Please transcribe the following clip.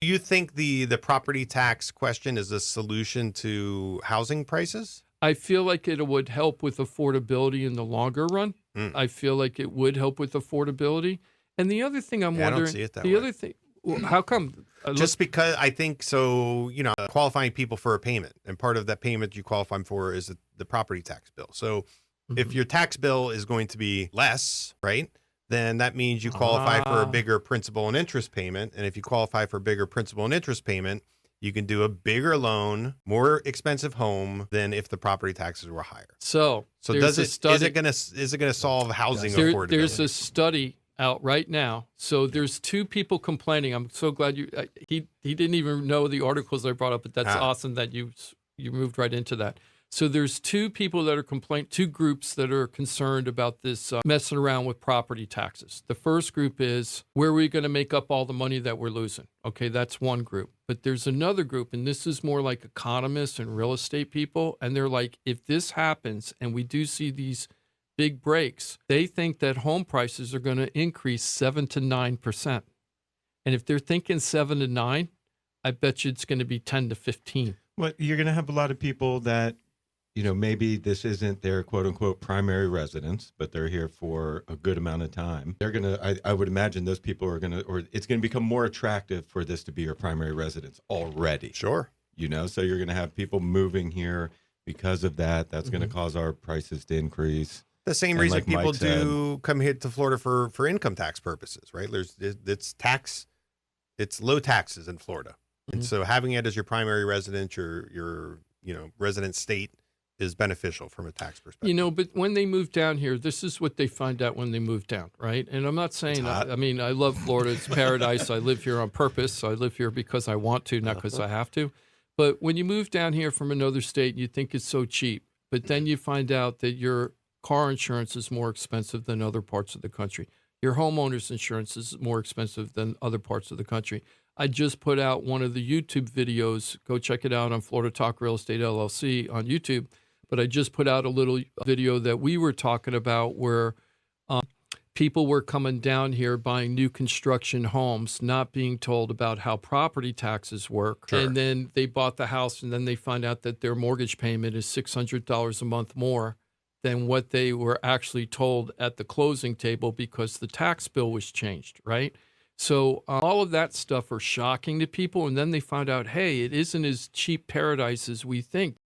Do you think the property tax question is a solution to housing prices? I feel like it would help with affordability in the longer run. Mm. I feel like it would help with affordability. And the other thing I'm Yeah, I don't wondering, see it that the way. other thing, how come? Just because I think so, qualifying people for a payment, and part of that payment you qualify for is the property tax bill. So if your tax bill is going to be less, right, then that means you qualify for a bigger principal and interest payment. And if you qualify for a bigger principal and interest payment, you can do a bigger loan, more expensive home than if the property taxes were higher. So is it gonna solve housing affordability? There's a study out right now. So there's two people complaining. I'm so glad he didn't even know the articles I brought up, but that's awesome that you moved right into that. So there's two people that are two groups that are concerned about this messing around with property taxes. The first group is, where are we going to make up all the money that we're losing? Okay, that's one group. But there's another group, and this is more like economists and real estate people, and they're like, if this happens and we do see these big breaks, they think that home prices are going to increase 7 to 9%. And if they're thinking 7 to 9, I bet you it's going to be 10 to 15. Well, you're going to have a lot of people that, maybe this isn't their quote unquote primary residence, but they're here for a good amount of time. They're going to, I would imagine those people are going to, or it's going to become more attractive for this to be your primary residence already. Sure. So you're going to have people moving here because of that. That's going to cause our prices to increase. The same reason like people do come here to Florida for income tax purposes, right? It's low taxes in Florida. And so having it as your primary residence, your resident state, is beneficial from a tax perspective. But when they move down here, this is what they find out when they move down, right? And I'm not saying, I love Florida. It's paradise. I live here on purpose. I live here because I want to, not because I have to. But when you move down here from another state, you think it's so cheap. But then you find out that your car insurance is more expensive than other parts of the country. Your homeowner's insurance is more expensive than other parts of the country. I just put out one of the YouTube videos. Go check it out on Florida Talk Real Estate LLC on YouTube. But I just put out a little video that we were talking about where people were coming down here buying new construction homes, not being told about how property taxes work. Sure. And then they bought the house, and then they find out that their mortgage payment is $600 a month more than what they were actually told at the closing table because the tax bill was changed, right? So all of that stuff are shocking to people. And then they find out, hey, it isn't as cheap paradise as we think.